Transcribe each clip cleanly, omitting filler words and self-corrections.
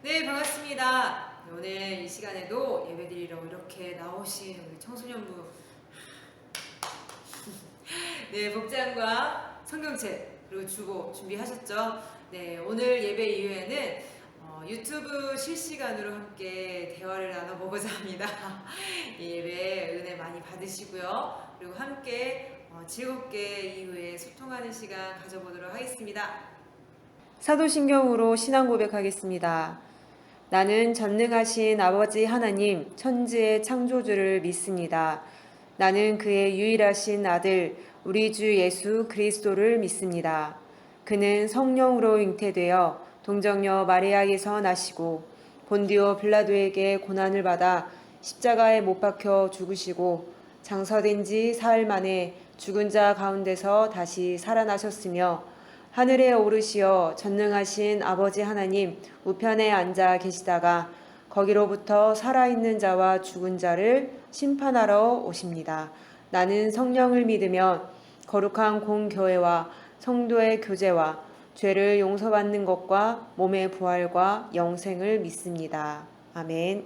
네, 반갑습니다. 오늘 이 시간에도 예배드리러 이렇게 나오신 우리 청소년부 네, 복장과 성경책 그리고 주보 준비하셨죠? 네, 오늘 예배 이후에는 유튜브 실시간으로 함께 대화를 나눠보고자 합니다. 이 예배 은혜 많이 받으시고요. 그리고 함께 즐겁게 이후에 소통하는 시간 가져보도록 하겠습니다. 사도신경으로 신앙 고백하겠습니다. 나는 전능하신 아버지 하나님, 천지의 창조주를 믿습니다. 나는 그의 유일하신 아들, 우리 주 예수 그리스도를 믿습니다. 그는 성령으로 잉태되어 동정녀 마리아에서 나시고 본디오 빌라도에게 고난을 받아 십자가에 못 박혀 죽으시고 장사된 지 사흘 만에 죽은 자 가운데서 다시 살아나셨으며 하늘에 오르시어 전능하신 아버지 하나님 우편에 앉아 계시다가 거기로부터 살아있는 자와 죽은 자를 심판하러 오십니다. 나는 성령을 믿으며 거룩한 공교회와 성도의 교제와 죄를 용서받는 것과 몸의 부활과 영생을 믿습니다. 아멘.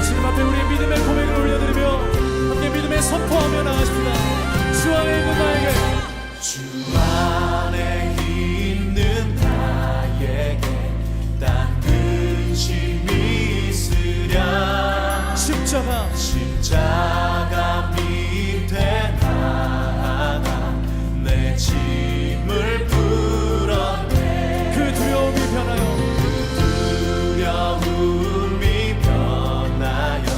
주님 앞에 우리의 믿음의 고백을 올려드리며 함께 믿음의 선포하며 나가십니다. 주 안에 있는 나에게, 주 안에 있는 나에게 딴 근심이 있으랴. 십자가 밑에 나아가 내 짐을 풀었네. 그 두려움이 변하여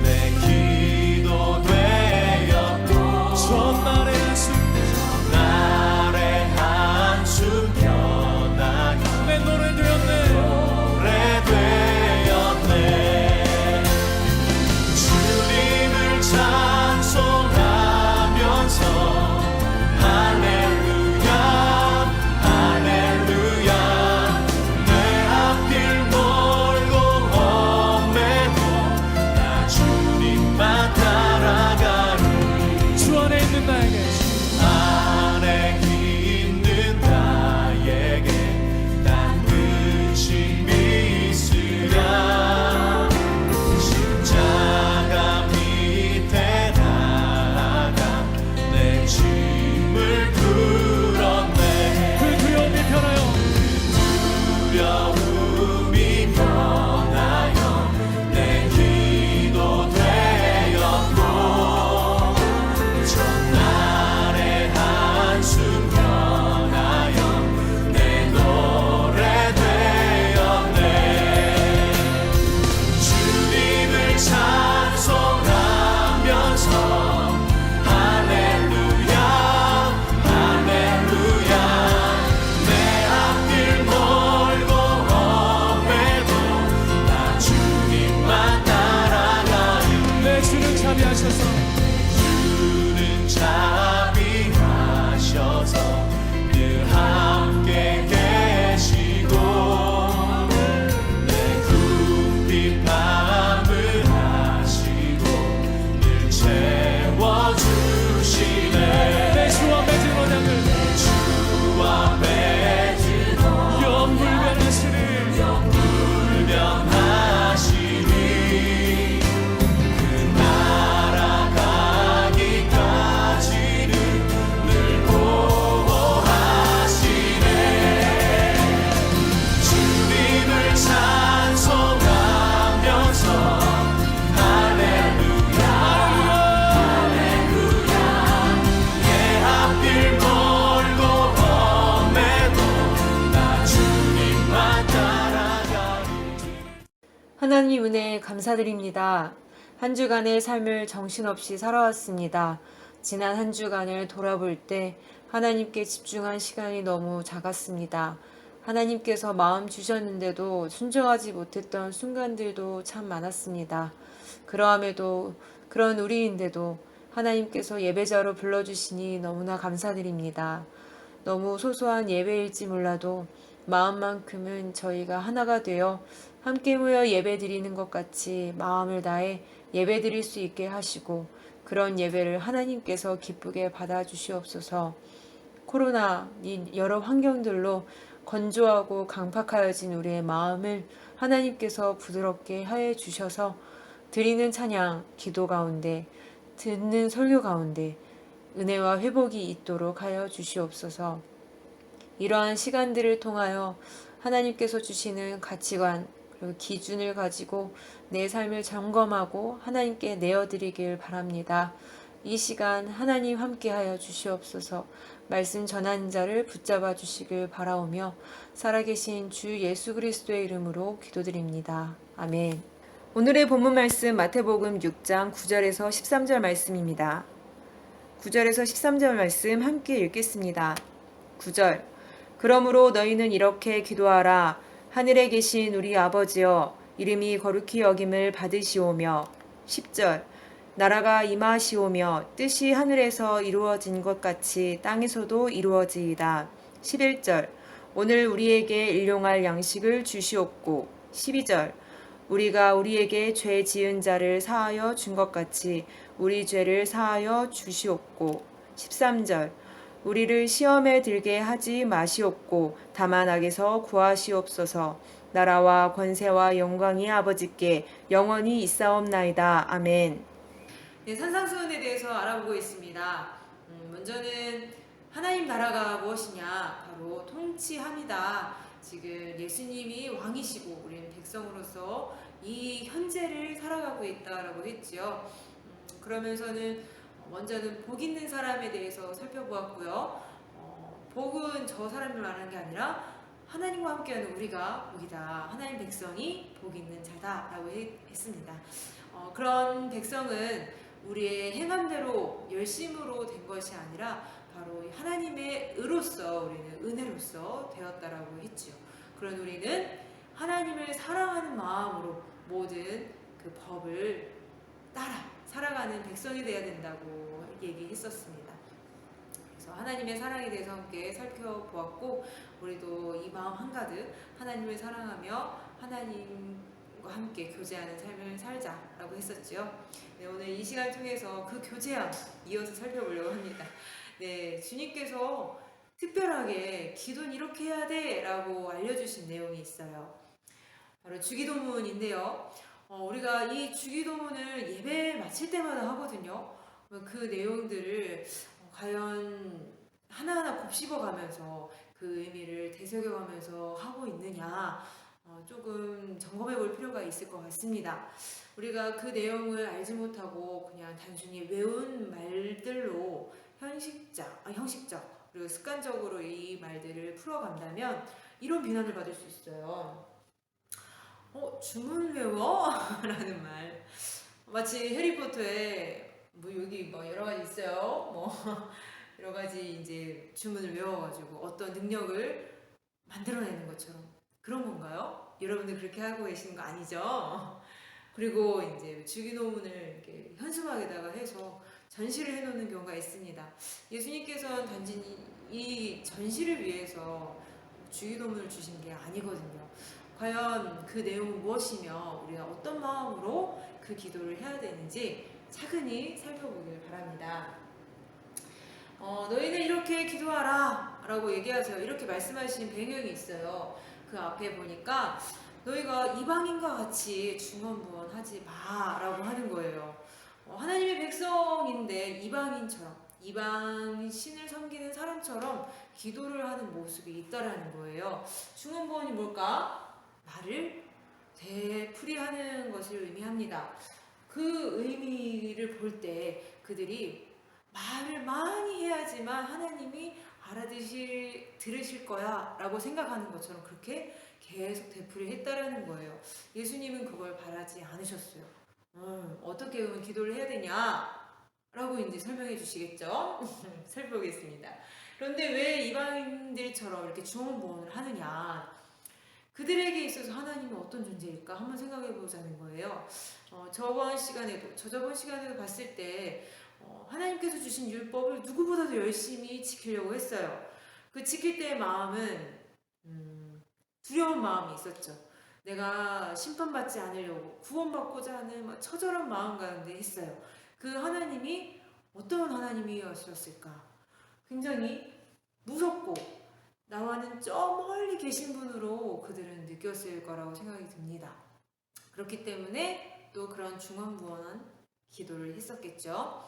내 기도 되었고 전날의 한숨 변하여 내 노래 되었네. 주님을 찬송하면서 할렐루야 할렐루야. 내 앞길 멀고 험해도 나 주님만 따라가리. 주 안에 있는 나에게, 안에 있는 나에게 딴 근심이 있으랴. 십자가 밑에 나아가 내 짐을 풀었네. 그 두려움이 변하여 내 기도 되었고 전날의 한숨 변하여 내 노래 되었네. 주님을 찬송하면서 할렐루야 할렐루야. 내 앞길 멀고 험해도 나 주님만 따라가리. 내 주는 자비하셔서 늘 함께 계시고 내 굽힌 맘을 하시고 늘 채워주시네. 내 주와 맺은 언약을 영불변하시니 그 날아가기까지는 늘 보호하시네. 주님을 찬송하면서 할렐루야 할렐루야. 내 앞길 멀고 험해도 나 주님만 따라가리. 하나님 은혜에 감사드립니다. 한 주간의 삶을 정신없이 살아왔습니다. 지난 한 주간을 돌아볼 때 하나님께 집중한 시간이 너무 작았습니다. 하나님께서 마음 주셨는데도 순종하지 못했던 순간들도 참 많았습니다. 그러함에도 그런 우리인데도 하나님께서 예배자로 불러주시니 너무나 감사드립니다. 너무 소소한 예배일지 몰라도 마음만큼은 저희가 하나가 되어 함께 모여 예배드리는 것 같이 마음을 다해 예배드릴 수 있게 하시고 그런 예배를 하나님께서 기쁘게 받아주시옵소서. 코로나 이 여러 환경들로 건조하고 강팍하여진 우리의 마음을 하나님께서 부드럽게 하여 주셔서 드리는 찬양, 기도 가운데, 듣는 설교 가운데 은혜와 회복이 있도록 하여 주시옵소서. 이러한 시간들을 통하여 하나님께서 주시는 가치관 그리고 기준을 가지고 내 삶을 점검하고 하나님께 내어드리길 바랍니다. 이 시간 하나님 함께하여 주시옵소서. 말씀 전하는 자를 붙잡아 주시길 바라오며 살아계신 주 예수 그리스도의 이름으로 기도드립니다. 아멘. 오늘의 본문 말씀 마태복음 6장 9절에서 13절 말씀입니다. 9절에서 13절 말씀 함께 읽겠습니다. 9절 그러므로 너희는 이렇게 기도하라. 하늘에 계신 우리 아버지여 이름이 거룩히 여김을 받으시오며 10절 나라가 임하시오며 뜻이 하늘에서 이루어진 것 같이 땅에서도 이루어지이다. 11절 오늘 우리에게 일용할 양식을 주시옵고 12절 우리가 우리에게 죄 지은 자를 사하여 준 것 같이 우리 죄를 사하여 주시옵고 13절 우리를 시험에 들게 하지 마시옵고 다만 악에서 구하시옵소서. 나라와 권세와 영광이 아버지께 영원히 있사옵나이다. 아멘. 네, 산상수훈에 대해서 알아보고 있습니다. 먼저는 하나님 나라가 무엇이냐? 바로 통치합니다. 지금 예수님이 왕이시고 우리는 백성으로서 이 현재를 살아가고 있다라고 했지요. 그러면서는 먼저는 복 있는 사람에 대해서 살펴보았고요. 복은 저 사람을 말하는 게 아니라 하나님과 함께하는 우리가 복이다. 하나님 백성이 복 있는 자다라고 했습니다. 그런 백성은 우리의 행함대로 열심으로 된 것이 아니라 바로 하나님의 의로서 우리는 은혜로서 되었다라고 했지요. 그런 우리는 하나님을 사랑하는 마음으로 모든 그 법을 따라 살아가는 백성이 되어야 된다고 얘기했었습니다. 그래서 하나님의 사랑에 대해서 함께 살펴보았고 우리도 이 마음 한가득 하나님을 사랑하며 하나님과 함께 교제하는 삶을 살자라고 했었죠. 네, 오늘 이 시간을 통해서 그 교제함 이어서 살펴보려고 합니다. 네, 주님께서 특별하게 기도는 이렇게 해야 돼 라고 알려주신 내용이 있어요. 바로 주기도문인데요. 우리가 이 주기도문을 예배 마칠 때마다 하거든요. 그 내용들을 과연 하나하나 곱씹어가면서 그 의미를 되새겨가면서 하고 있느냐 조금 점검해 볼 필요가 있을 것 같습니다. 우리가 그 내용을 알지 못하고 그냥 단순히 외운 말들로 형식적 그리고 습관적으로 이 말들을 풀어간다면 이런 비난을 받을 수 있어요. 주문 외워? 라는 말. 마치 해리포터에 여기 여러 가지 있어요. 여러 가지 이제 주문을 외워가지고 어떤 능력을 만들어내는 것처럼 그런 건가요? 여러분들 그렇게 하고 계시는 거 아니죠? 그리고 이제 주기도문을 이렇게 현수막에다가 해서 전시를 해놓는 경우가 있습니다. 예수님께서는 단지 이 전시를 위해서 주기도문을 주신 게 아니거든요. 과연 그 내용은 무엇이며 우리가 어떤 마음으로 그 기도를 해야 되는지 차근히 살펴보길 바랍니다. 너희는 이렇게 기도하라 라고 얘기하세요. 이렇게 말씀하신 배경이 있어요. 그 앞에 보니까 너희가 이방인과 같이 중언부언 하지 마 라고 하는 거예요. 하나님의 백성인데 이방 신을 섬기는 사람처럼 기도를 하는 모습이 있다라는 거예요. 중언부언이 뭘까? 말을 되풀이하는 것을 의미합니다. 그 의미를 볼 때 그들이 말을 많이 해야지만 하나님이 들으실 거야 라고 생각하는 것처럼 그렇게 계속 되풀이했다라는 거예요. 예수님은 그걸 바라지 않으셨어요. 어떻게 그러면 기도를 해야 되냐 라고 이제 설명해 주시겠죠. 살펴보겠습니다. 그런데 왜 이방인들처럼 이렇게 중언부언을 하느냐, 그들에게 있어서 하나님은 어떤 존재일까 한번 생각해 보자는 거예요. 저저번 시간에도 봤을 때 하나님께서 주신 율법을 누구보다도 열심히 지키려고 했어요. 그 지킬 때의 마음은 두려운 마음이 있었죠. 내가 심판받지 않으려고 구원받고자 하는 처절한 마음 가운데 했어요. 그 하나님이 어떤 하나님이었을까? 굉장히 무섭고 나와는 저 멀리 계신 분으로 그들은 느꼈을 거라고 생각이 듭니다. 그렇기 때문에 또 그런 중언부언한 기도를 했었겠죠.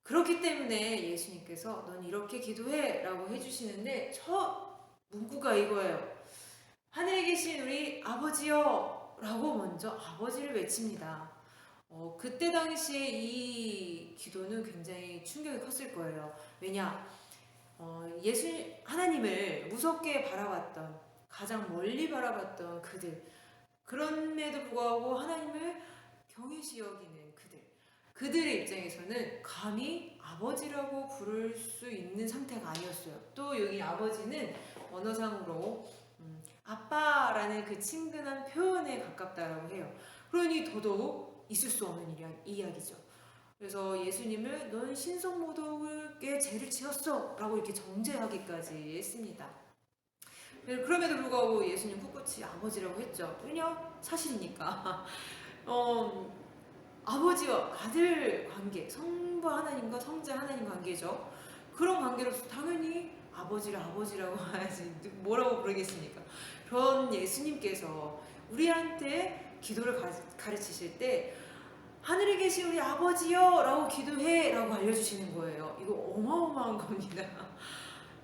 그렇기 때문에 예수님께서 넌 이렇게 기도해 라고 해주시는데 저 문구가 이거예요. 하늘에 계신 우리 아버지여 라고 먼저 아버지를 외칩니다. 그때 당시에 이 기도는 굉장히 충격이 컸을 거예요. 왜냐? 하나님을 무섭게 바라봤던, 가장 멀리 바라봤던 그들, 그럼에도 불구하고 하나님을 경외시 여기는 그들의 입장에서는 감히 아버지라고 부를 수 있는 상태가 아니었어요. 또 여기 아버지는 언어상으로 아빠라는 그 친근한 표현에 가깝다라고 해요. 그러니 더더욱 있을 수 없는 이야기죠. 그래서 예수님을 넌 신성모독에 죄를 지었어 라고 이렇게 정죄하기까지 했습니다. 그럼에도 불구하고 예수님 꿋꿋이 아버지라고 했죠. 왜냐? 사실이니까. 아버지와 아들 관계, 성부 하나님과 성자 하나님 관계죠. 그런 관계로서 당연히 아버지를 아버지라고 하지 뭐라고 부르겠습니까? 그런 예수님께서 우리한테 기도를 가르치실 때 하늘에 계신 우리 아버지여 라고 기도해 라고 알려주시는 거예요. 이거 어마어마한 겁니다.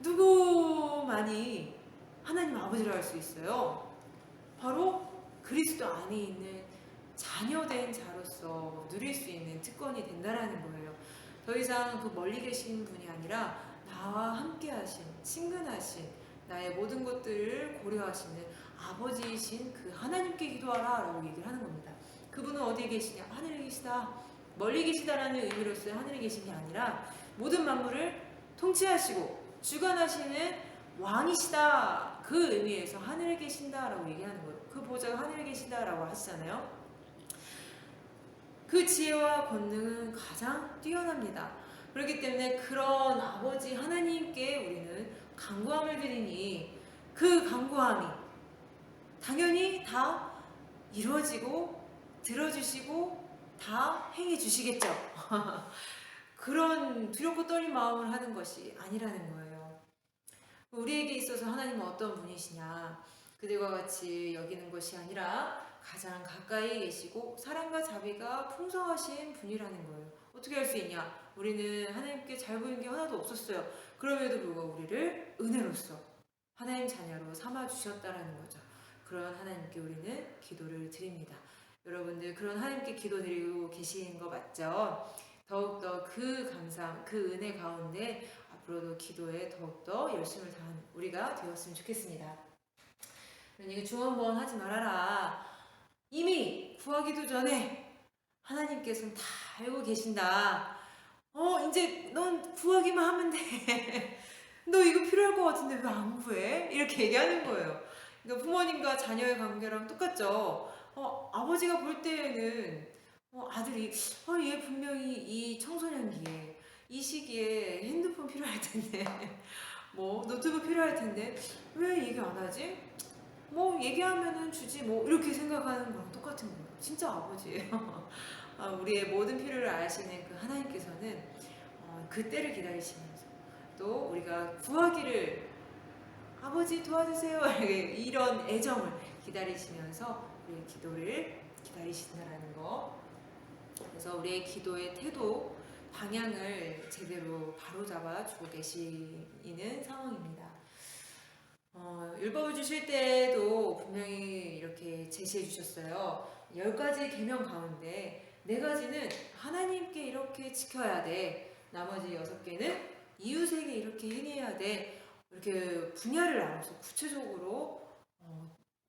누구만이 하나님 아버지라고 할 수 있어요? 바로 그리스도 안에 있는 자녀된 자로서 누릴 수 있는 특권이 된다라는 거예요. 더 이상 그 멀리 계신 분이 아니라 나와 함께 하신, 친근하신, 나의 모든 것들을 고려하시는 아버지이신 그 하나님께 기도하라 라고 얘기를 하는 겁니다. 그분은 어디에 계시냐? 하늘에 계시다. 멀리 계시다라는 의미로서의 하늘에 계신 게 아니라 모든 만물을 통치하시고 주관하시는 왕이시다. 그 의미에서 하늘에 계신다라고 얘기하는 거예요. 그 보좌가 하늘에 계시다라고 하시잖아요. 그 지혜와 권능은 가장 뛰어납니다. 그렇기 때문에 그런 아버지 하나님께 우리는 간구함을 드리니 그 간구함이 당연히 다 이루어지고 들어주시고 다 행해 주시겠죠. 그런 두렵고 떨린 마음을 하는 것이 아니라는 거예요. 우리에게 있어서 하나님은 어떤 분이시냐? 그들과 같이 여기는 것이 아니라 가장 가까이 계시고 사랑과 자비가 풍성하신 분이라는 거예요. 어떻게 할 수 있냐? 우리는 하나님께 잘 보이는 게 하나도 없었어요. 그럼에도 불구하고 우리를 은혜로서 하나님 자녀로 삼아주셨다라는 거죠. 그런 하나님께 우리는 기도를 드립니다. 여러분들 그런 하나님께 기도드리고 계신 거 맞죠? 더욱더 그 감사함, 그 은혜 가운데 앞으로도 기도에 더욱더 열심을 다하는 우리가 되었으면 좋겠습니다. 그러니 중언부언 하지 말아라. 이미 구하기도 전에 하나님께서는 다 알고 계신다. 이제 넌 구하기만 하면 돼. 너 이거 필요할 것 같은데 왜 안 구해? 이렇게 얘기하는 거예요. 그러니까 부모님과 자녀의 관계랑 똑같죠. 아버지가 볼 때에는 아들이 얘 분명히 이 청소년기에 이 시기에 핸드폰 필요할 텐데 뭐 노트북 필요할 텐데 왜 얘기 안 하지? 뭐 얘기하면은 주지 뭐 이렇게 생각하는 거랑 똑같은 거예요. 진짜 아버지예요. 우리의 모든 필요를 아시는 그 하나님께서는 그때를 기다리시면서 또 우리가 구하기를 아버지 도와주세요 이런 애정을 기다리시면서 우리의 기도를 기다리신다라는 거. 그래서 우리의 기도의 태도, 방향을 제대로 바로잡아 주고 계시는 상황입니다. 율법을 주실 때도 분명히 이렇게 제시해 주셨어요. 10가지 계명 가운데 4가지는 하나님께 이렇게 지켜야 돼. 나머지 6개는 이웃에게 이렇게 행해야 돼. 이렇게 분야를 나눠서 구체적으로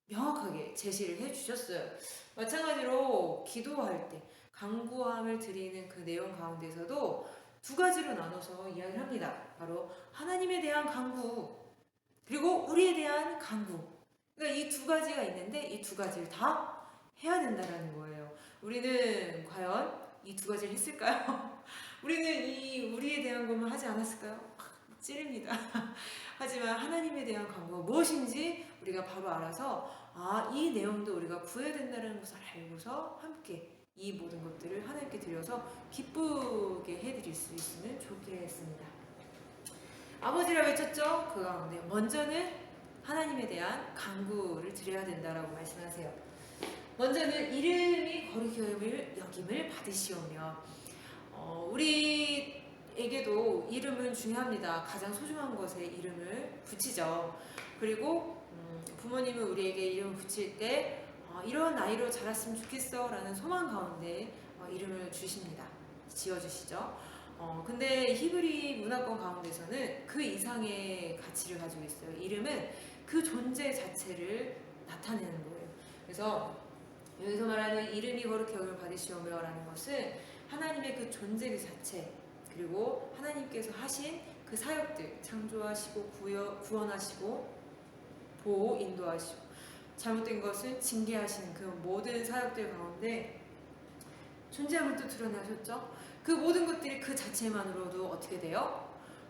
명확하게 제시를 해 주셨어요. 마찬가지로 기도할 때 간구함을 드리는 그 내용 가운데서도 2가지로 나눠서 이야기를 합니다. 바로 하나님에 대한 간구 그리고 우리에 대한 간구. 그러니까 이 2가지가 있는데 이 2가지를 다 해야 된다는 거예요. 우리는 과연 이 2가지를 했을까요? 우리는 이 우리에 대한 것만 하지 않았을까요? 찌릅니다. 하지만 하나님에 대한 간구가 무엇인지 우리가 바로 알아서 이 내용도 우리가 구해야 된다는 것을 알고서 함께 이 모든 것들을 하나님께 드려서 기쁘게 해드릴 수 있으면 좋겠습니다. 아버지라 외쳤죠? 그 가운데 먼저는 하나님에 대한 간구를 드려야 된다라고 말씀하세요. 먼저는 이름이 거룩히 여김을 받으시오며, 우리에게도 이름은 중요합니다. 가장 소중한 것에 이름을 붙이죠. 그리고 부모님은 우리에게 이름을 붙일 때 이런 아이로 자랐으면 좋겠어 라는 소망 가운데 이름을 주십니다. 지어주시죠. 근데 히브리 문화권 가운데서는 그 이상의 가치를 가지고 있어요. 이름은 그 존재 자체를 나타내는 거예요. 그래서 여기서 말하는 이름이 거룩히 여김을 받으시오며 라는 것은 하나님의 그 존재 그 자체, 그리고 하나님께서 하신 그 사역들, 창조하시고 구원하시고 보호, 인도하시고 잘못된 것을 징계하시는 그 모든 사역들 가운데 존재함을 또 드러나셨죠. 그 모든 것들이 그 자체만으로도 어떻게 돼요?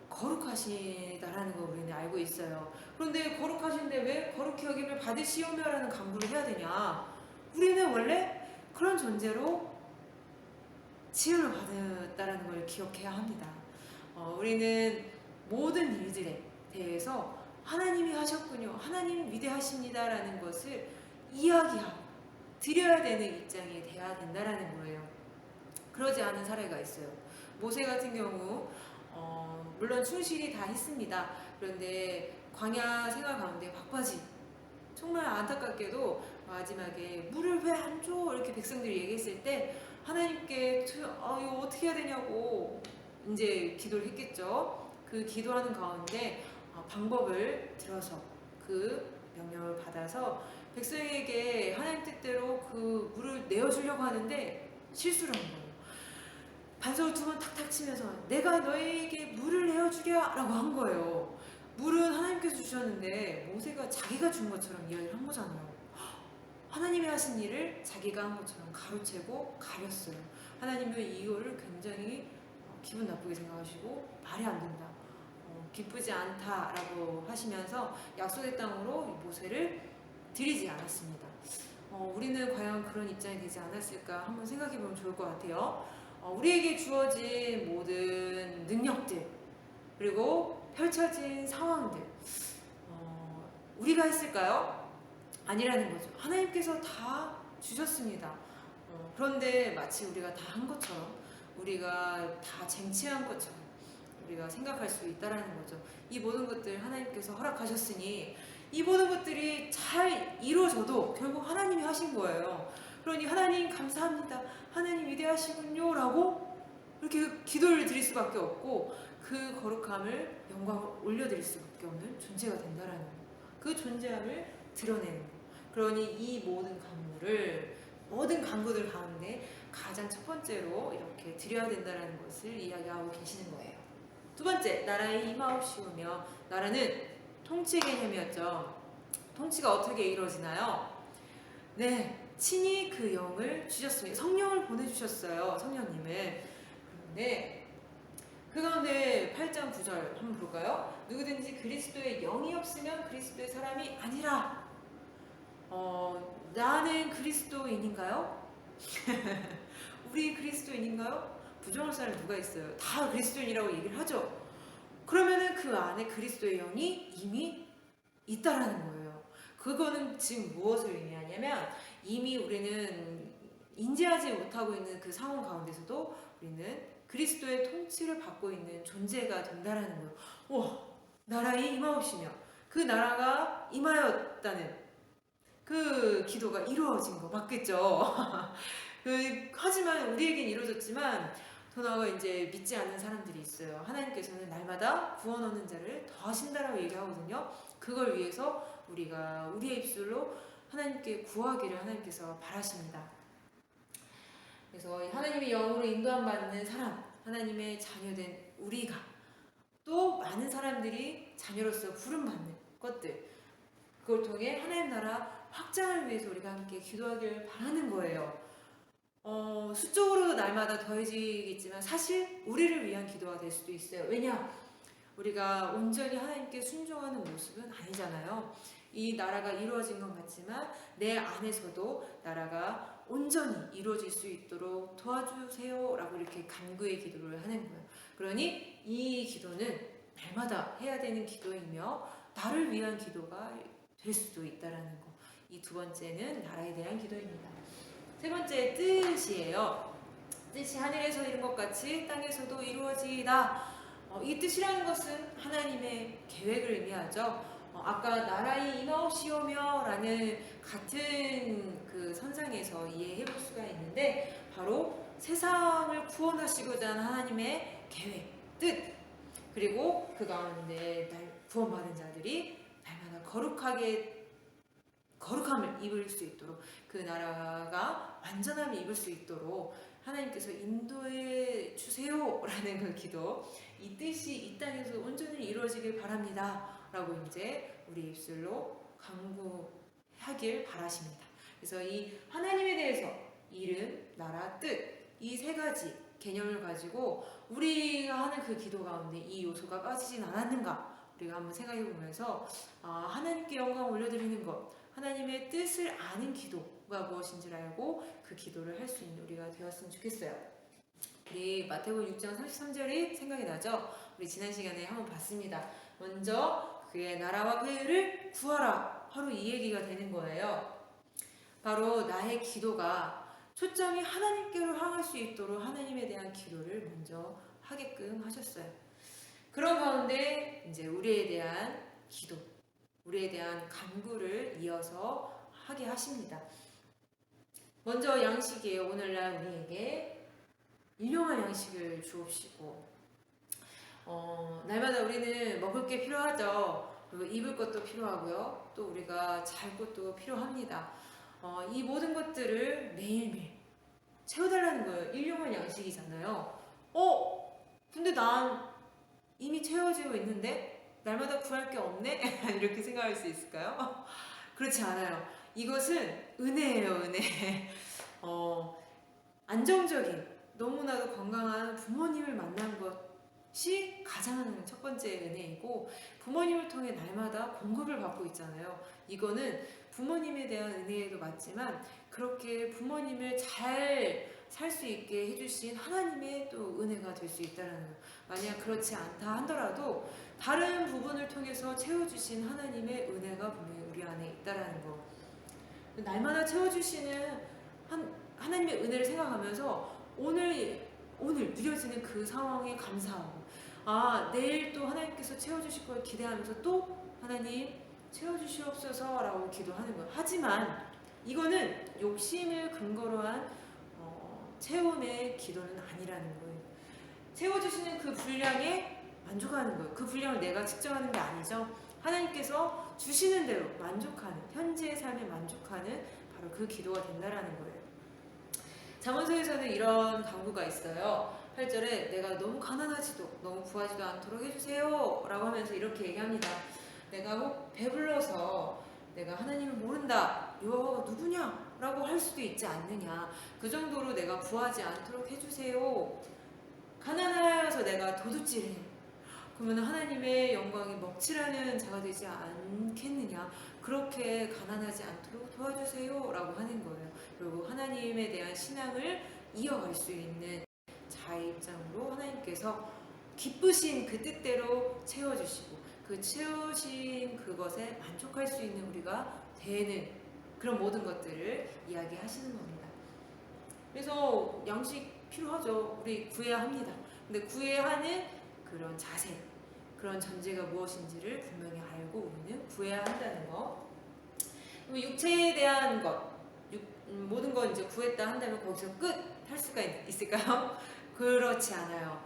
거룩하시다라는 걸 우리는 알고 있어요. 그런데 거룩하신데 왜 거룩히 여김을 받으시오며라는 간구를 해야 되냐? 우리는 원래 그런 존재로 지음을 받았다라는 걸 기억해야 합니다. 우리는 모든 일들에 대해서 하나님이 하셨군요, 하나님 위대하십니다라는 것을 이야기하고 드려야 되는 입장이 돼야 된다라는 거예요. 그러지 않은 사례가 있어요. 모세 같은 경우 물론 충실히 다 했습니다. 그런데 광야 생활 가운데 막바지, 정말 안타깝게도 마지막에 물을 왜 안 줘? 이렇게 백성들이 얘기했을 때 하나님께 이거 어떻게 해야 되냐고 이제 기도를 했겠죠. 그 기도하는 가운데 방법을 들어서 그 명령을 받아서 백성에게 하나님 뜻대로 그 물을 내어주려고 하는데 실수를 한 거예요. 반석을 두 번 탁탁 치면서 내가 너에게 물을 내어주랴 라고 한 거예요. 물은 하나님께서 주셨는데 모세가 자기가 준 것처럼 이야기를 한 거잖아요. 하나님이 하신 일을 자기가 한 것처럼 가로채고 가렸어요. 하나님은 이거를 굉장히 기분 나쁘게 생각하시고 말이 안 된다, 기쁘지 않다라고 하시면서 약속의 땅으로 모세를 들이지 않았습니다. 우리는 과연 그런 입장이 되지 않았을까 한번 생각해 보면 좋을 것 같아요. 우리에게 주어진 모든 능력들, 그리고 펼쳐진 상황들, 우리가 했을까요? 아니라는 거죠. 하나님께서 다 주셨습니다. 그런데 마치 우리가 다 한 것처럼, 우리가 다 쟁취한 것처럼 우리가 생각할 수 있다라는 거죠. 이 모든 것들 하나님께서 허락하셨으니 이 모든 것들이 잘 이루어져도 결국 하나님이 하신 거예요. 그러니 하나님 감사합니다, 하나님 위대하시군요 라고 이렇게 기도를 드릴 수밖에 없고, 그 거룩함을, 영광을 올려드릴 수밖에 없는 존재가 된다라는 거, 그 존재함을 드러내는 거. 그러니 이 모든 간구들 가운데 가장 첫 번째로 이렇게 드려야 된다는 것을 이야기하고 계시는 거예요. 두 번째, 나라의 임하옵시오며. 나라는 통치 개념이었죠. 통치가 어떻게 이루어지나요? 네, 친히 그 영을 주셨습니다. 성령을 보내주셨어요, 성령님을. 그런데 그 가운데 8장 9절 한번 볼까요? 누구든지 그리스도의 영이 없으면 그리스도의 사람이 아니라. 나는 그리스도인인가요? 우리 그리스도인인가요? 부정할 사람이 누가 있어요? 다 그리스도인이라고 얘기를 하죠. 그러면은 그 안에 그리스도의 영이 이미 있다라는 거예요. 그거는 지금 무엇을 의미하냐면, 이미 우리는 인지하지 못하고 있는 그 상황 가운데서도 우리는 그리스도의 통치를 받고 있는 존재가 된다라는 거예요. 와, 나라의 임하옵시며, 그 나라가 임하였다는 그 기도가 이루어진 거 맞겠죠? 하지만 우리에겐 이루어졌지만 더 나아가 이제 믿지 않는 사람들이 있어요. 하나님께서는 날마다 구원 얻는 자를 더하신다라고 얘기하거든요. 그걸 위해서 우리가 우리의 입술로 하나님께 구하기를 하나님께서 바라십니다. 그래서 하나님의 영으로 인도함 받는 사람, 하나님의 자녀된 우리가, 또 많은 사람들이 자녀로서 부름받는 것들, 그걸 통해 하나님 나라 확장을 위해서 우리가 함께 기도하길 바라는 거예요. 수적으로도 날마다 더해지겠지만 사실 우리를 위한 기도가 될 수도 있어요. 왜냐? 우리가 온전히 하나님께 순종하는 모습은 아니잖아요. 이 나라가 이루어진 건 맞지만 내 안에서도 나라가 온전히 이루어질 수 있도록 도와주세요 라고 이렇게 간구의 기도를 하는 거예요. 그러니 이 기도는 날마다 해야 되는 기도이며 나를 위한 기도가 될 수도 있다라는 거. 이 두 번째는 나라에 대한 기도입니다. 세 번째 뜻이에요. 뜻이 하늘에서 이룬 것 같이 땅에서도 이루어지이다. 이 뜻이라는 것은 하나님의 계획을 의미하죠. 아까 나라의 임하옵시오며 라는 같은 그 선상에서 이해해 볼 수가 있는데 바로 세상을 구원하시고자 하는 하나님의 계획, 뜻, 그리고 그 가운데 구원받은 자들이 날마다 거룩함을 입을 수 있도록, 그 나라가 완전함을 입을 수 있도록 하나님께서 인도해 주세요라는 그 기도, 이 뜻이 이 땅에서 온전히 이루어지길 바랍니다 라고 이제 우리 입술로 간구하길 바라십니다. 그래서 이 하나님에 대해서 이름, 나라, 뜻, 이 세 가지 개념을 가지고 우리가 하는 그 기도 가운데 이 요소가 빠지진 않았는가 우리가 한번 생각해 보면서 하나님께 영광 올려드리는 것, 하나님의 뜻을 아는 기도가 무엇인지를 알고 그 기도를 할 수 있는 우리가 되었으면 좋겠어요. 우리 마태복음 6장 33절이 생각이 나죠? 우리 지난 시간에 한번 봤습니다. 먼저 그의 나라와 그의 의를 구하라. 바로 이 얘기가 되는 거예요. 바로 나의 기도가 초점이 하나님께로 향할 수 있도록 하나님에 대한 기도를 먼저 하게끔 하셨어요. 그런 가운데 이제 우리에 대한 기도, 우리에 대한 간구를 이어서 하게 하십니다. 먼저 양식이에요. 오늘날 우리에게 일용할 양식을 주옵시고, 날마다 우리는 먹을 게 필요하죠. 그리고 입을 것도 필요하고요. 또 우리가 잘 것도 필요합니다. 이 모든 것들을 매일매일 채워달라는 거예요. 일용할 양식이잖아요. 근데 난 이미 채워지고 있는데 날마다 구할 게 없네? 이렇게 생각할 수 있을까요? 그렇지 않아요. 이것은 은혜예요, 은혜. 안정적인, 너무나도 건강한 부모님을 만난 것이 가장 첫 번째 은혜이고, 부모님을 통해 날마다 공급을 받고 있잖아요. 이거는 부모님에 대한 은혜도 맞지만 그렇게 부모님을 잘 살 수 있게 해주신 하나님의 또 은혜가 될 수 있다는 거예요. 만약 그렇지 않다 하더라도 다른 부분을 통해서 채워주신 하나님의 은혜가 분명히 우리 안에 있다는 거. 날마다 채워주시는 하나님의 은혜를 생각하면서 오늘 누려지는 그 상황에 감사하고, 내일 또 하나님께서 채워주실 걸 기대하면서 또 하나님 채워주시옵소서 라고 기도하는 거예요. 하지만 이거는 욕심을 근거로 한 채움의 기도는 아니라는 거예요. 채워주시는 그 분량에 만족하는 거예요. 그 분량을 내가 측정하는 게 아니죠. 하나님께서 주시는 대로 만족하는, 현재의 삶에 만족하는 바로 그 기도가 된다라는 거예요. 잠언서에서는 이런 강구가 있어요. 8절에 내가 너무 가난하지도 너무 부하지도 않도록 해주세요 라고 하면서 이렇게 얘기합니다. 내가 혹 배불러서 내가 하나님을 모른다, 여호와가 누구냐 라고 할 수도 있지 않느냐. 그 정도로 내가 부하지 않도록 해주세요. 가난하여서 내가 도둑질해, 그러면 하나님의 영광이 먹칠하는 자가 되지 않겠느냐. 그렇게 가난하지 않도록 도와주세요 라고 하는 거예요. 그리고 하나님에 대한 신앙을 이어갈 수 있는 자의 입장으로 하나님께서 기쁘신 그 뜻대로 채워주시고, 그 채우신 그것에 만족할 수 있는 우리가 되는 그런 모든 것들을 이야기하시는 겁니다. 그래서 양식 필요하죠. 우리 구해야 합니다. 근데 구해야 하는 그런 자세, 그런 전제가 무엇인지를 분명히 알고 우리는 구해야 한다는 거. 육체에 대한 것, 모든 건 이제 구했다 한다면 거기서 끝 할 수가 있을까요? 그렇지 않아요.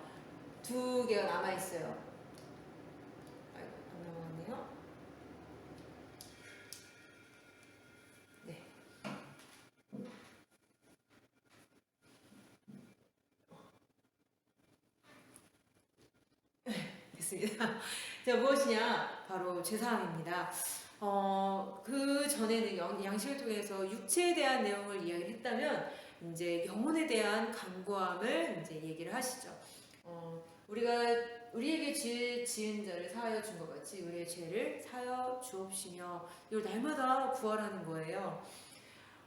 두 개가 남아있어요. 아이고, 안 넘어갔네요. 네. 됐습니다. 자, 무엇이냐? 바로 제사함입니다. 그 전에는 양식을 통해서 육체에 대한 내용을 이야기를 했다면, 이제 영혼에 대한 간구함을 이제 얘기를 하시죠. 우리에게 죄 지은 자를 사하여 준 것 같이 우리의 죄를 사하여 주옵시며, 이걸 날마다 구하라는 거예요.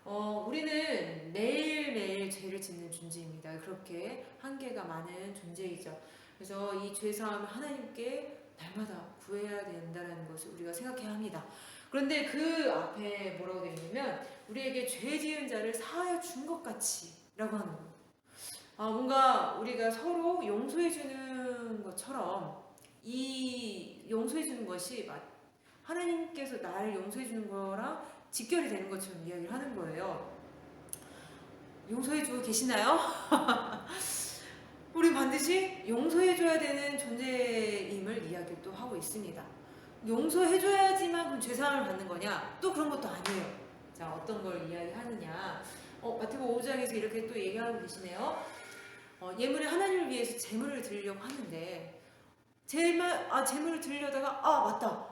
우리는 매일매일 죄를 짓는 존재입니다. 그렇게 한계가 많은 존재이죠. 그래서 이 죄사함을 하나님께 날마다 구해야 된다는 것을 우리가 생각해야 합니다. 그런데 그 앞에 뭐라고 되어 있냐면 우리에게 죄 지은 자를 사하여 준 것 같이 라고 하는 거예요. 뭔가 우리가 서로 용서해 주는 것처럼 이 용서해 주는 것이 하나님께서 나를 용서해 주는 거랑 직결이 되는 것처럼 이야기를 하는 거예요. 용서해 주고 계시나요? 우리 반드시 용서해 줘야 되는 존재임을 이야기를 또 하고 있습니다. 용서해 줘야지만 그럼 죄사함을 받는 거냐? 또 그런 것도 아니에요. 자, 어떤 걸 이야기하느냐? 마태복음 5장에서 이렇게 또 얘기하고 계시네요. 예물에 하나님을 위해서 제물을 드리려고 하는데 제물을 드리려다가 맞다.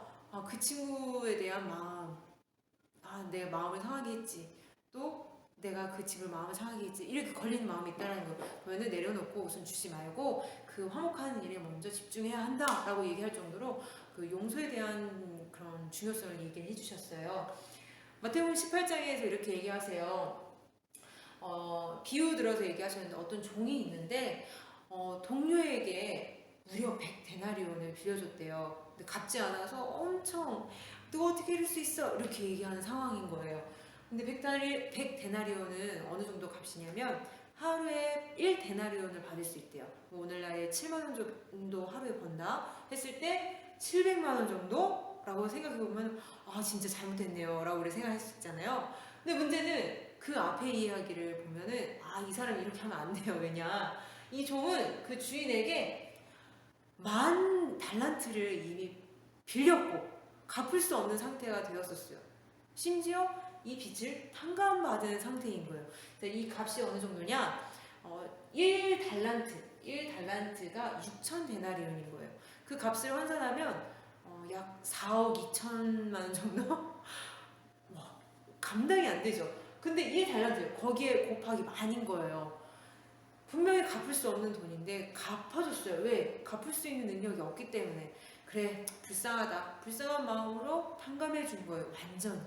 그 친구에 대한 마음, 내 마음을 상하게 했지. 또 내가 그 친구를 마음을 상하게 했지. 이렇게 걸리는 마음이 있다는 거. 그러면 내려놓고 우선 주지 말고 그 화목하는 일에 먼저 집중해야 한다라고 얘기할 정도로 그 용서에 대한 그런 중요성을 얘기를 해주셨어요. 마태복음 18장에서 이렇게 얘기하세요. 비유 들어서 얘기하셨는데 어떤 종이 있는데 동료에게 무려 100데나리온을 빌려줬대요. 근데 갚지 않아서 엄청 너 어떻게 이럴 수 있어? 이렇게 얘기하는 상황인 거예요. 근데 100데나리온은 어느 정도 값이냐면 하루에 1데나리온을 받을 수 있대요. 오늘날에 7만 원 정도 하루에 번다 했을 때 700만 원 정도라고 생각해보면 진짜 잘못했네요 라고 우리 생각할 수 있잖아요. 근데 문제는 그 앞에 이야기를 보면은 이 사람이 이렇게 하면 안 돼요. 왜냐, 이 종은 그 주인에게 10,000달란트를 이미 빌렸고 갚을 수 없는 상태가 되었었어요. 심지어 이 빚을 탕감받은 상태인 거예요. 이 값이 어느 정도냐? 1달란트가 6,000데나리온인 거예요. 그 값을 환산하면 약 4억 2천만 원 정도? 감당이 안 되죠. 근데 1달란트, 거기에 곱하기 만인 거예요. 분명히 갚을 수 없는 돈인데 갚아줬어요. 왜? 갚을 수 있는 능력이 없기 때문에. 그래, 불쌍하다. 불쌍한 마음으로 탕감해 준 거예요. 완전.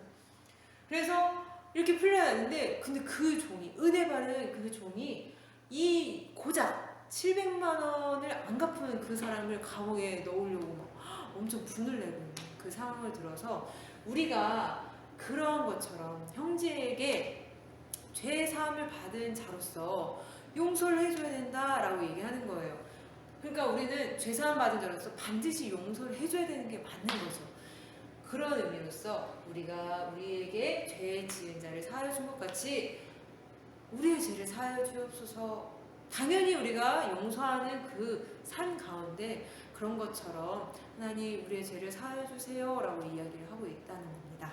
그래서 이렇게 풀려야 하는데, 근데 그 종이, 은혜 받은 그 종이 이 고작 700만 원을 안 갚은 그 사람을 감옥에 넣으려고 막 엄청 분을 내고 있는 그 상황을 들어서 우리가 그런 것처럼 형제에게 죄 사함을 받은 자로서 용서를 해줘야 된다라고 얘기하는 거예요. 그러니까 우리는 죄 사함 받은 자로서 반드시 용서를 해줘야 되는 게 맞는 거죠. 그런 의미로서 우리가 우리에게 죄 지은 자를 사하여 준 것 같이 우리의 죄를 사하여 주옵소서. 당연히 우리가 용서하는 그 삶 가운데 그런 것처럼 하나님 우리의 죄를 사하여 주세요 라고 이야기를 하고 있다는 겁니다.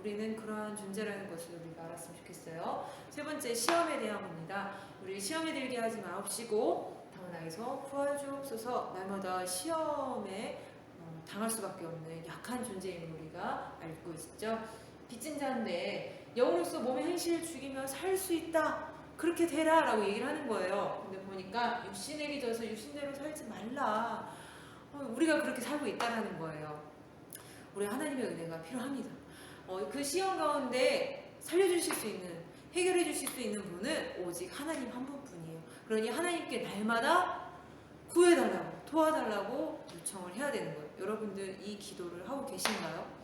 우리는 그러한 존재라는 것을 우리가 알았으면 좋겠어요. 세 번째, 시험에 대한 겁니다. 우리 시험에 들게 하지 마옵시고 다만 나에서 구하여 주옵소서. 날마다 시험에 당할 수밖에 없는 약한 존재임을 우리가 알고 있죠. 빚진 자인데 영으로서 몸의 행실을 죽이며 살 수 있다. 그렇게 되라 라고 얘기를 하는 거예요. 근데 보니까 육신에게 져서 육신대로 살지 말라. 우리가 그렇게 살고 있다는 거예요. 우리 하나님의 은혜가 필요합니다. 그 시험 가운데 살려주실 수 있는, 해결해 주실 수 있는 분은 오직 하나님 한 분뿐이에요. 그러니 하나님께 날마다 구해달라고, 도와달라고 요청을 해야 되는 거예요. 여러분들 이 기도를 하고 계신가요?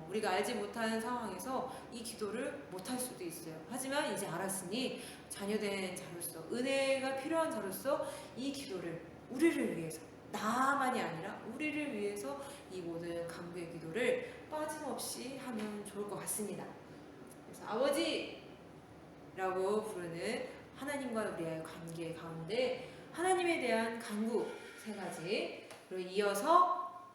우리가 알지 못하는 상황에서 이 기도를 못할 수도 있어요. 하지만 이제 알았으니 자녀된 자로서, 은혜가 필요한 자로서 이 기도를 우리를 위해서, 나만이 아니라 우리를 위해서 이 모든 간구의 기도를 빠짐없이 하면 좋을 것 같습니다. 그래서 아버지라고 부르는 하나님과 우리의 관계 가운데 하나님에 대한 간구 3가지, 그리고 이어서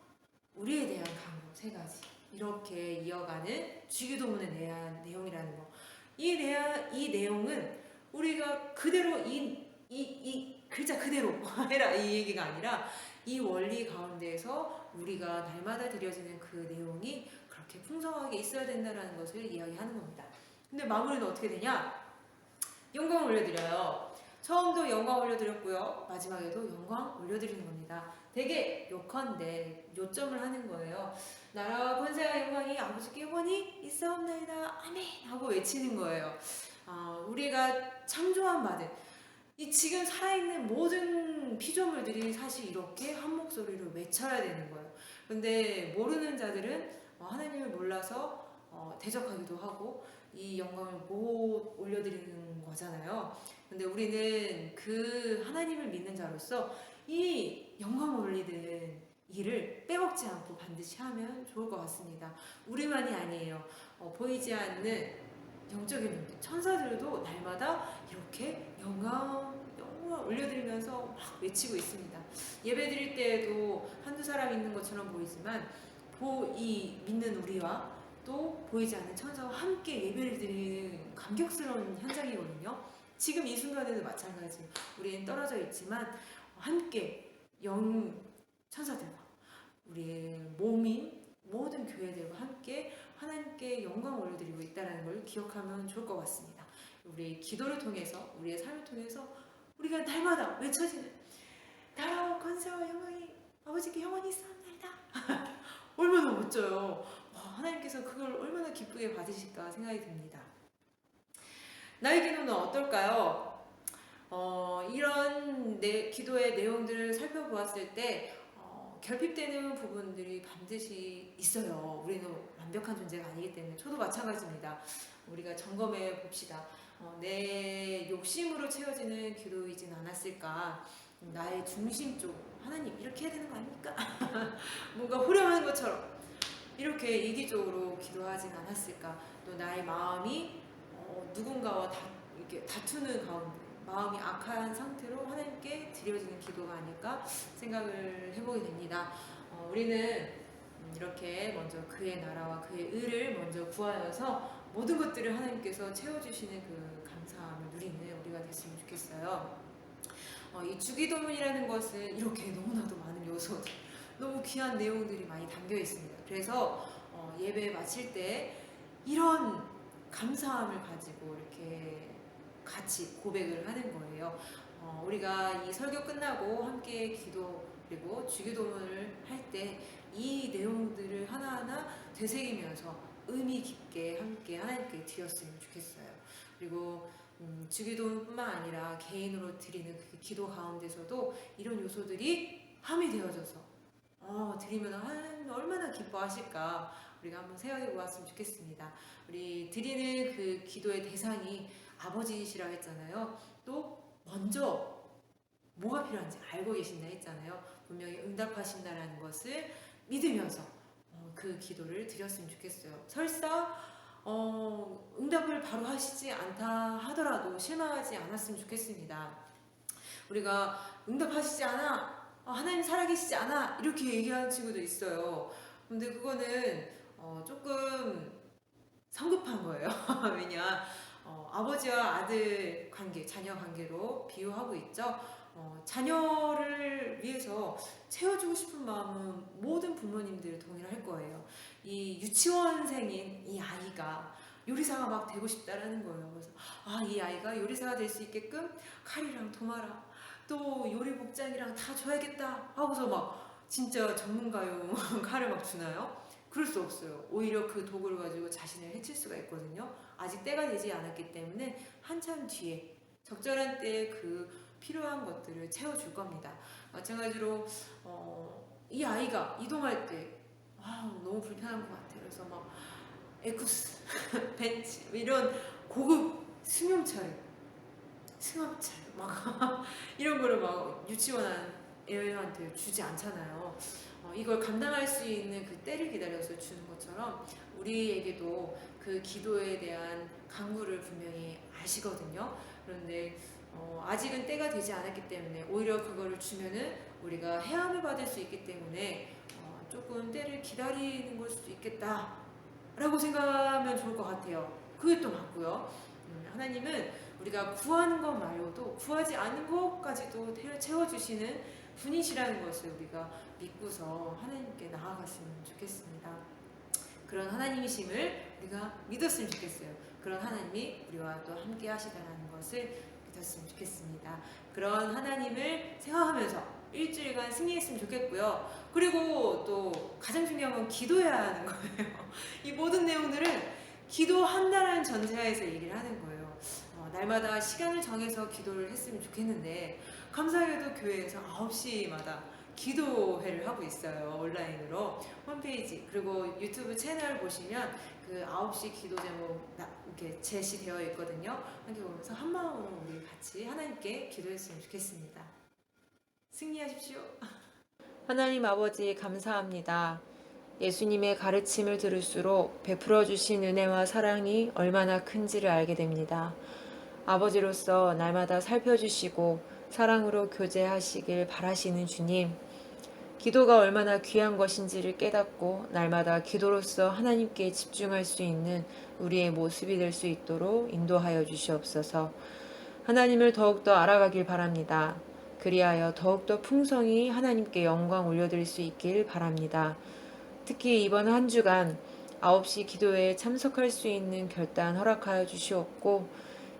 우리에 대한 간구 3가지, 이렇게 이어가는 주기도문에 대한 내용이라는 거. 이 내용은 우리가 그대로 이 글자 그대로 해라 이 얘기가 아니라 이 원리 가운데에서 우리가 날마다 드려지는 그 내용이 그렇게 풍성하게 있어야 된다는 것을 이야기하는 겁니다. 근데 마무리는 어떻게 되냐? 영광 올려드려요. 처음도 영광 올려드렸고요. 마지막에도 영광 올려드리는 겁니다. 되게 요컨대 요점을 하는 거예요. 나라와 권세와 영광이 아버지께 영원히 있사옵나이다. 아멘 하고 외치는 거예요. 우리가 창조한 받은 이 지금 살아있는 모든 피조물들이 사실 이렇게 한 목소리로 외쳐야 되는 거예요. 근데 모르는 자들은 하나님을 몰라서 대적하기도 하고 이 영광을 못 올려드리는 거잖아요. 근데 우리는 그 하나님을 믿는 자로서 이 영광을 올리는 일을 빼먹지 않고 반드시 하면 좋을 것 같습니다. 우리만이 아니에요. 보이지 않는 영적인 존재, 천사들도 날마다 이렇게 영광 올려드리면서 막 외치고 있습니다. 예배 드릴 때에도 한두 사람 있는 것처럼 보이지만 이 믿는 우리와 또 보이지 않는 천사와 함께 예배를 드리는 감격스러운 현장이거든요. 지금 이 순간에도 마찬가지. 우리는 떨어져 있지만 함께 천사들과 우리의 몸인 모든 교회들과 함께 하나님께 영광을 올려드리고 있다는 걸 기억하면 좋을 것 같습니다. 우리의 기도를 통해서, 우리의 삶을 통해서 우리가 날마다 외쳐지는 나라와 권세와 영광이 아버지께 영원히 있사옵나이다. 얼마나 멋져요. 하나님께서 그걸 얼마나 기쁘게 받으실까 생각이 듭니다. 나의 기도는 어떨까요? 이런 기도의 내용들을 살펴보았을 때 결핍되는 부분들이 반드시 있어요. 우리는 완벽한 존재가 아니기 때문에 저도 마찬가지입니다. 우리가 점검해 봅시다. 내 욕심으로 채워지는 기도이진 않았을까? 나의 중심 쪽 하나님 이렇게 해야 되는 거 아닙니까? 뭔가 후렴하는 것처럼 이렇게 이기적으로 기도하진 않았을까? 또 나의 마음이 누군가와 이렇게 다투는 가운데 마음이 악한 상태로 하나님께 드려지는 기도가 아닐까 생각을 해보게 됩니다. 우리는 이렇게 먼저 그의 나라와 그의 의를 먼저 구하여서 모든 것들을 하나님께서 채워주시는 그 감사함을 누리는 우리가 됐으면 좋겠어요. 이 주기도문이라는 것은 이렇게 너무나도 많은 요소들, 너무 귀한 내용들이 많이 담겨 있습니다. 그래서 예배 마칠 때 이런 감사함을 가지고 이렇게 같이 고백을 하는 거예요. 우리가 이 설교 끝나고 함께 기도 그리고 주기도문을 할 때 이 내용들을 하나하나 되새기면서 의미 깊게 함께 하나님께 드렸으면 좋겠어요. 그리고 주기도문뿐만 아니라 개인으로 드리는 그 기도 가운데서도 이런 요소들이 함이 되어져서 드리면 하나님 얼마나 기뻐하실까 우리가 한번 생각해 보았으면 좋겠습니다. 우리 드리는 그 기도의 대상이 아버지시라고 했잖아요. 또 먼저 뭐가 필요한지 알고 계신다 했잖아요. 분명히 응답하신다라는 것을 믿으면서 그 기도를 드렸으면 좋겠어요. 설사 응답을 바로 하시지 않다 하더라도 실망하지 않았으면 좋겠습니다. 우리가 응답하시지 않아, 하나님 살아계시지 않아 이렇게 얘기하는 친구도 있어요. 근데 그거는 조금 성급한 거예요. 왜냐 아버지와 아들 관계, 자녀 관계로 비유하고 있죠. 자녀를 위해서 채워주고 싶은 마음은 모든 부모님들이 동일할 거예요. 이 유치원생인 이 아이가 요리사가 막 되고 싶다라는 거예요. 그래서 이 아이가 요리사가 될 수 있게끔 칼이랑 도마랑 또 요리 복장이랑 다 줘야겠다 하고서 막 진짜 전문가용 칼을 막 주나요? 그럴 수 없어요. 오히려 그 도구를 가지고 자신을 해칠 수가 있거든요. 아직 때가 되지 않았기 때문에 한참 뒤에 적절한 때에 그 필요한 것들을 채워줄 겁니다. 마찬가지로 이 아이가 이동할 때 너무 불편한 것 같아요. 그래서 막 에쿠스, 벤츠 이런 고급 승용차를 막 이런 거를 막 유치원 애한테 주지 않잖아요. 이걸 감당할 수 있는 그 때를 기다려서 주는 것처럼 우리에게도 그 기도에 대한 강구를 분명히 아시거든요. 그런데 아직은 때가 되지 않았기 때문에 오히려 그거를 주면은 우리가 해함을 받을 수 있기 때문에 조금 때를 기다리는 걸 수도 있겠다라고 생각하면 좋을 것 같아요. 그게 또 맞고요. 하나님은 우리가 구하는 것 말고도 구하지 않은 것까지도 채워주시는 분이시라는 것을 우리가 믿고서 하나님께 나아갔으면 좋겠습니다. 그런 하나님이심을 우리가 믿었으면 좋겠어요. 그런 하나님이 우리와 또 함께 하시다라는 것을 믿었으면 좋겠습니다. 그런 하나님을 생각하면서 일주일간 승리했으면 좋겠고요. 그리고 또 가장 중요한 건 기도해야 하는 거예요. 이 모든 내용들은 기도한다는 전제하에서 얘기를 하는 거예요. 날마다 시간을 정해서 기도를 했으면 좋겠는데 감사하게도 교회에서 9시마다 기도회를 하고 있어요. 온라인으로 홈페이지 그리고 유튜브 채널 보시면 그 9시 기도 제목 이렇게 제시되어 있거든요. 함께 보면서 한 마음으로 우리 같이 하나님께 기도했으면 좋겠습니다. 승리하십시오. 하나님 아버지 감사합니다. 예수님의 가르침을 들을수록 베풀어 주신 은혜와 사랑이 얼마나 큰지를 알게 됩니다. 아버지로서 날마다 살펴주시고 사랑으로 교제하시길 바라시는 주님, 기도가 얼마나 귀한 것인지를 깨닫고 날마다 기도로서 하나님께 집중할 수 있는 우리의 모습이 될 수 있도록 인도하여 주시옵소서. 하나님을 더욱더 알아가길 바랍니다. 그리하여 더욱더 풍성히 하나님께 영광 올려드릴 수 있길 바랍니다. 특히 이번 한 주간 9시 기도회에 참석할 수 있는 결단 허락하여 주시옵고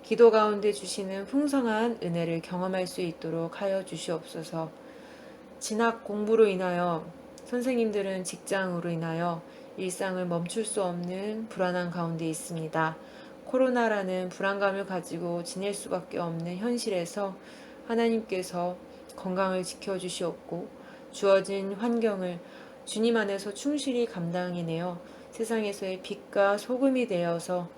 기도 가운데 주시는 풍성한 은혜를 경험할 수 있도록 하여 주시옵소서. 진학 공부로 인하여 선생님들은 직장으로 인하여 일상을 멈출 수 없는 불안한 가운데 있습니다. 코로나라는 불안감을 가지고 지낼 수밖에 없는 현실에서 하나님께서 건강을 지켜주시옵고 주어진 환경을 주님 안에서 충실히 감당해내어 세상에서의 빛과 소금이 되어서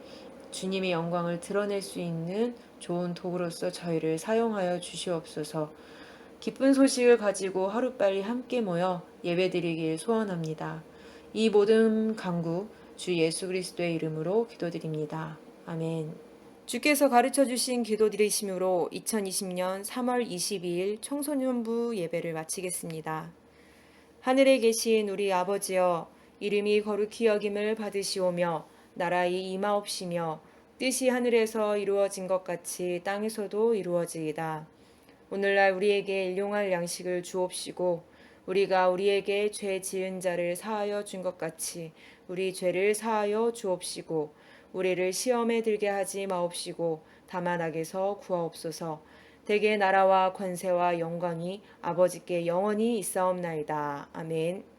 주님의 영광을 드러낼 수 있는 좋은 도구로서 저희를 사용하여 주시옵소서. 기쁜 소식을 가지고 하루빨리 함께 모여 예배드리길 소원합니다. 이 모든 간구 주 예수 그리스도의 이름으로 기도드립니다. 아멘. 주께서 가르쳐 주신 기도 드리심으로 2020년 3월 22일 청소년부 예배를 마치겠습니다. 하늘에 계신 우리 아버지여, 이름이 거룩히 여김을 받으시오며 나라의 임하옵시며 뜻이 하늘에서 이루어진 것 같이 땅에서도 이루어지이다. 오늘날 우리에게 일용할 양식을 주옵시고 우리가 우리에게 죄 지은 자를 사하여 준 것 같이 우리 죄를 사하여 주옵시고 우리를 시험에 들게 하지 마옵시고 다만 악에서 구하옵소서. 대개 나라와 권세와 영광이 아버지께 영원히 있사옵나이다. 아멘.